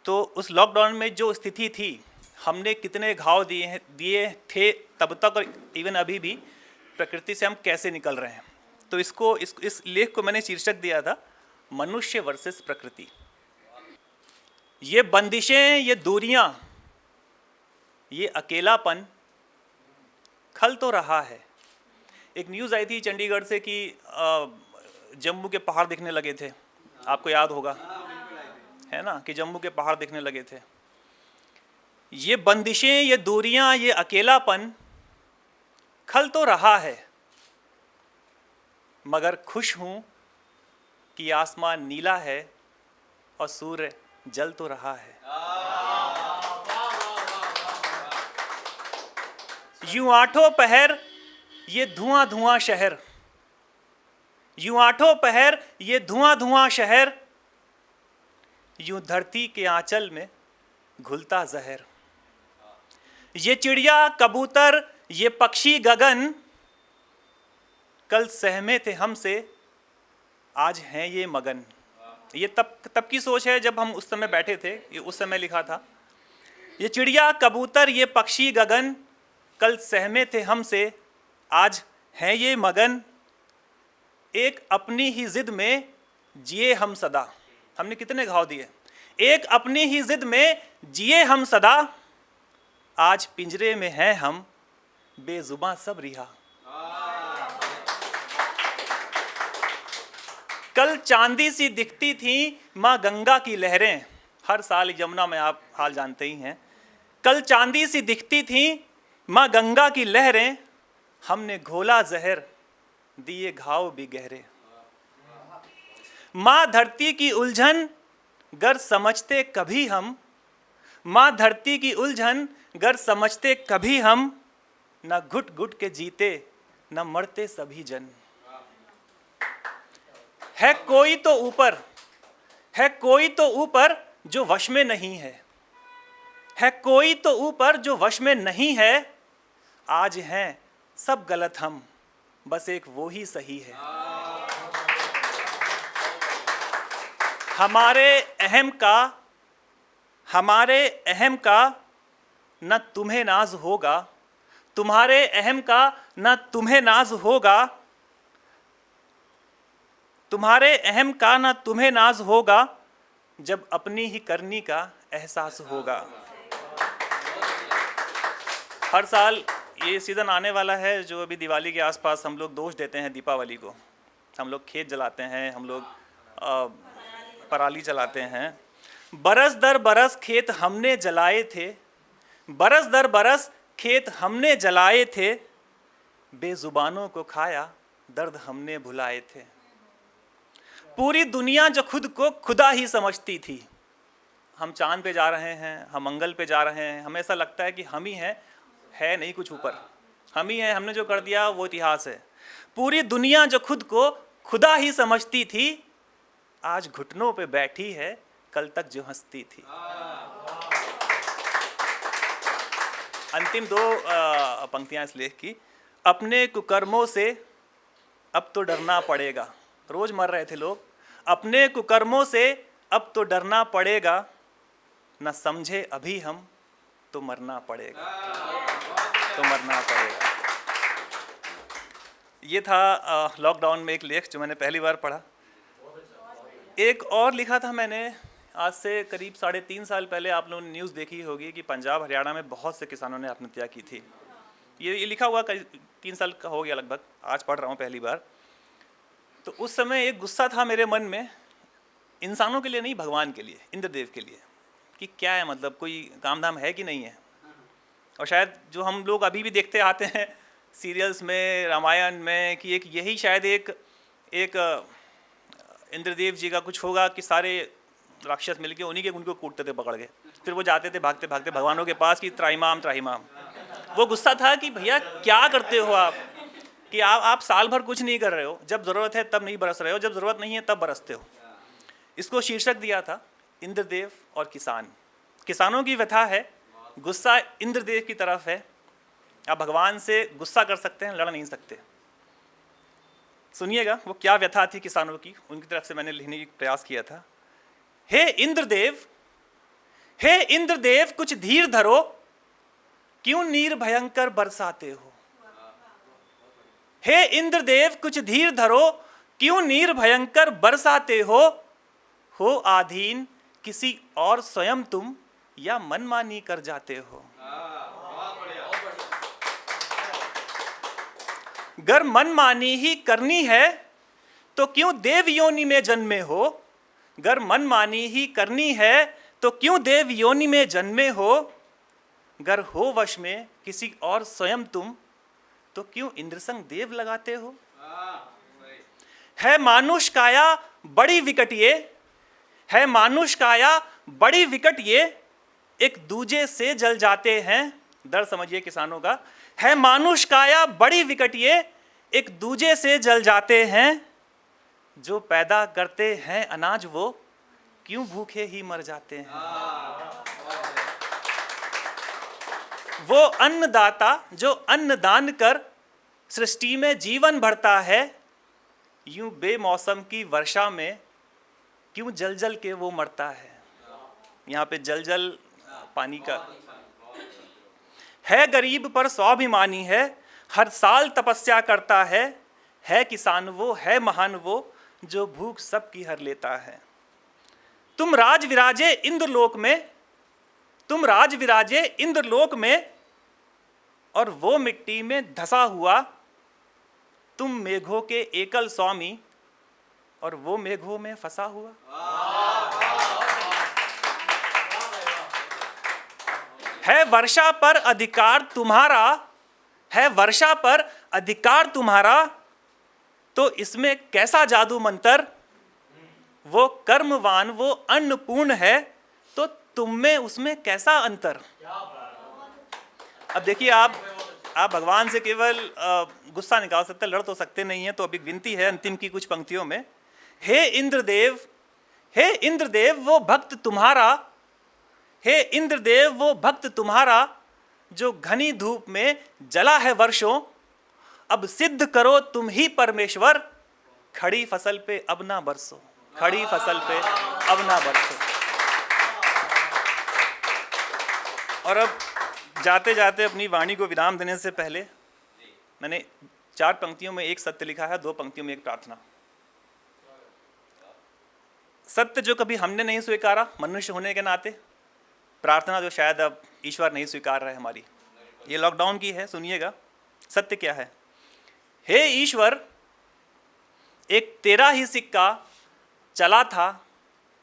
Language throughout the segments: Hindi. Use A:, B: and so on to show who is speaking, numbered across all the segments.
A: तो उस लॉकडाउन में जो स्थिति थी, हमने कितने घाव दिए थे तब तक, और इवन अभी भी प्रकृति से हम कैसे निकल रहे हैं। तो इस लेख को मैंने शीर्षक दिया था मनुष्य वर्सेस प्रकृति। ये बंदिशें, ये दूरियां, ये अकेलापन खल तो रहा है। एक न्यूज़ आई थी चंडीगढ़ से कि जम्मू के पहाड़ दिखने लगे थे, आपको याद होगा, है ना, कि जम्मू के पहाड़ दिखने लगे थे। ये बंदिशें, ये दूरियां, ये अकेलापन खल तो रहा है, मगर खुश हूं कि आसमान नीला है और सूर्य जल तो रहा है। यूं आठों पहर ये धुआं धुआं शहर, यूं आठों पहर ये धुआं धुआं शहर, यूं धरती के आंचल में घुलता जहर। ये चिड़िया कबूतर, ये पक्षी गगन, कल सहमे थे हमसे, आज हैं ये मगन। ये तब की सोच है जब हम उस समय बैठे थे, ये उस समय लिखा था। ये चिड़िया कबूतर, ये पक्षी गगन, कल सहमे थे हमसे, आज हैं ये मगन। एक अपनी ही जिद में जिए हम सदा। हमने कितने घाव दिए। एक अपनी ही जिद में जिए हम सदा, आज पिंजरे में हैं हम बेजुबां सब रिहा। कल चांदी सी दिखती थी माँ गंगा की लहरें। हर साल यमुना में आप हाल जानते ही हैं। कल चांदी सी दिखती थी माँ गंगा की लहरें, हमने घोला जहर दिए घाव भी गहरे। माँ धरती की उलझन गर समझते कभी हम, माँ धरती की उलझन गर समझते कभी हम, न घुट घुट के जीते न मरते सभी जन। है कोई तो ऊपर, है कोई तो ऊपर जो वश में नहीं है, है कोई तो ऊपर जो वश में नहीं है, आज हैं सब गलत हम, बस एक वो ही सही है। हमारे अहम का न तुम्हें नाज होगा, तुम्हारे अहम का न तुम्हें नाज होगा, तुम्हारे अहम का न तुम्हें नाज होगा, जब अपनी ही करनी का एहसास होगा। हर साल ये सीज़न आने वाला है जो अभी दिवाली के आसपास हम लोग दोष देते हैं दीपावली को। हम लोग खेत जलाते हैं, हम लोग पराली जलाते हैं। बरस दर बरस खेत हमने जलाए थे, बरस दर बरस खेत हमने जलाए थे, बेजुबानों को खाया दर्द हमने भुलाए थे। पूरी दुनिया जो खुद को खुदा ही समझती थी, हम चांद पे जा रहे हैं, हम मंगल पे जा रहे हैं, हमें ऐसा लगता है कि हम ही हैं, है नहीं कुछ ऊपर, हम ही हैं, हमने जो कर दिया वो इतिहास है। पूरी दुनिया जो खुद को खुदा ही समझती थी, आज घुटनों पे बैठी है, कल तक जो हंसती थी। अंतिम दो पंक्तियां इस लेख की। अपने कुकर्मों से अब तो डरना पड़ेगा। रोज मर रहे थे लोग। अपने कुकर्मों से अब तो डरना पड़ेगा, न समझे अभी हम तो मरना पड़ेगा, तो मरना पड़ेगा। ये था लॉकडाउन में एक लेख जो मैंने पहली बार पढ़ा। एक और लिखा था मैंने आज से करीब 3.5 साल पहले। आप लोगों ने न्यूज़ देखी होगी कि पंजाब हरियाणा में बहुत से किसानों ने आत्महत्या की थी। ये लिखा हुआ करीब 3 साल का हो गया लगभग, आज पढ़ रहा हूँ पहली बार। तो उस समय एक गुस्सा था मेरे मन में, इंसानों के लिए नहीं, भगवान के लिए, इंद्रदेव के लिए, कि क्या है, मतलब कोई काम धाम है कि नहीं है। और शायद जो हम लोग अभी भी देखते आते हैं सीरियल्स में, रामायण में, कि एक यही शायद एक इंद्रदेव जी का कुछ होगा कि सारे राक्षस मिलके उन्हीं के उनको कूटते थे पकड़ के, फिर वो जाते थे भागते भागते भगवानों के पास कि त्राहिमाम त्राहिमाम। वो गुस्सा था कि भैया क्या करते हो आप, कि आप साल भर कुछ नहीं कर रहे हो, जब ज़रूरत है तब नहीं बरस रहे हो, जब ज़रूरत नहीं है तब बरसते हो। इसको शीर्षक दिया था इंद्रदेव और किसान। किसानों की व्यथा है, गुस्सा इंद्रदेव की तरफ है। आप भगवान से गुस्सा कर सकते हैं, लड़ नहीं सकते। सुनिएगा वो क्या व्यथा थी किसानों की, उनकी तरफ से मैंने लिखने की प्रयास किया था। हे इंद्रदेव, हे इंद्रदेव कुछ धीर धरो, क्यों नीर भयंकर बरसाते हो। हे इंद्रदेव कुछ धीर धरो, क्यों नीर भयंकर बरसाते हो आधीन किसी और स्वयं तुम, या मनमानी कर जाते हो। गर मनमानी ही करनी है तो क्यों देव योनि में जन्मे हो। गर मनमानी ही करनी है तो क्यों देव योनि में जन्मे हो। गर हो वश में किसी और स्वयं तुम, तो क्यों इंद्रसंग देव लगाते हो। है मानुष काया बड़ी विकट ये, है मानुष काया बड़ी विकट ये, एक दूजे से जल जाते हैं। दर्द समझिए किसानों का। है मानुष काया बड़ी विकट ये, एक दूजे से जल जाते हैं। जो पैदा करते हैं अनाज वो, क्यों भूखे ही मर जाते हैं। वो अन्नदाता जो अन्न दान कर सृष्टि में जीवन भरता है, यूं बेमौसम की वर्षा में क्यों जल जल के वो मरता है। यहाँ पे जल जल पानी का है। गरीब पर स्वाभिमानी है, हर साल तपस्या करता है किसान वो, है महान वो, जो भूख सबकी हर लेता है। तुम राज विराजे इंद्रलोक में, तुम राज विराजे इंद्रलोक में, और वो मिट्टी में धसा हुआ। तुम मेघों के एकल स्वामी, और वो मेघों में फंसा हुआ। है वर्षा पर अधिकार तुम्हारा, है वर्षा पर अधिकार तुम्हारा, तो इसमें कैसा जादू मंतर। वो कर्मवान वो अन्नपूर्ण है, तो तुम में उसमें कैसा अंतर। अब देखिए, आप भगवान से केवल गुस्सा निकाल सकते, लड़ तो सकते नहीं है। तो अभी विनती है अंतिम की कुछ पंक्तियों में। हे इंद्रदेव, हे इंद्रदेव वो भक्त तुम्हारा, हे इंद्रदेव वो भक्त तुम्हारा, जो घनी धूप में जला है वर्षों। अब सिद्ध करो तुम ही परमेश्वर, खड़ी फसल पे अब ना बरसो, खड़ी फसल पे अब ना बरसो। और अब जाते जाते अपनी वाणी को विराम देने से पहले मैंने 4 पंक्तियों में एक सत्य लिखा है, 2 पंक्तियों में एक प्रार्थना। सत्य जो कभी हमने नहीं स्वीकारा मनुष्य होने के नाते, प्रार्थना जो शायद अब ईश्वर नहीं स्वीकार रहा है हमारी। ये लॉकडाउन की है, सुनिएगा। सत्य क्या है। हे ईश्वर, एक तेरा ही सिक्का चला था,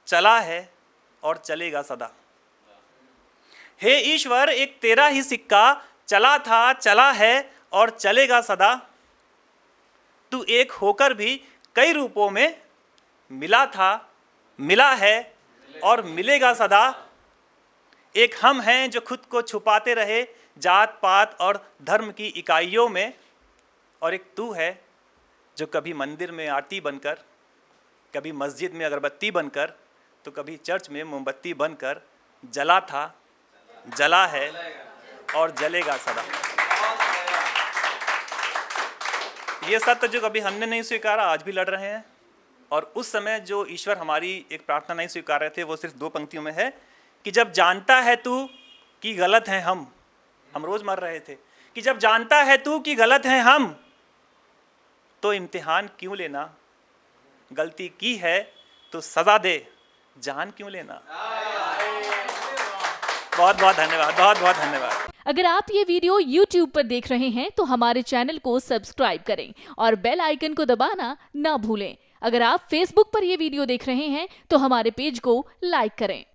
A: चला है और चलेगा सदा। हे ईश्वर, एक तेरा ही सिक्का चला था, चला है और चलेगा सदा। तू एक होकर भी कई रूपों में मिला था, मिला है और मिलेगा सदा। एक हम हैं जो खुद को छुपाते रहे जात पात और धर्म की इकाइयों में, और एक तू है जो कभी मंदिर में आरती बनकर, कभी मस्जिद में अगरबत्ती बनकर, तो कभी चर्च में मोमबत्ती बनकर जला था, जला है और जलेगा सदा। ये सत्य जो कभी हमने नहीं स्वीकारा, आज भी लड़ रहे हैं। और उस समय जो ईश्वर हमारी एक प्रार्थना नहीं स्वीकार रहे थे, वो सिर्फ 2 पंक्तियों में है कि जब जानता है तू कि गलत हैं हम रोज मर रहे थे, कि जब जानता है तू कि गलत हैं हम, तो इम्तिहान क्यों लेना। गलती की है तो सजा दे, जान क्यों लेना। बहुत बहुत धन्यवाद, बहुत बहुत धन्यवाद।
B: अगर आप ये वीडियो YouTube पर देख रहे हैं तो हमारे चैनल को सब्सक्राइब करें और बेल आइकन को दबाना ना भूलें। अगर आप Facebook पर ये वीडियो देख रहे हैं तो हमारे पेज को लाइक करें।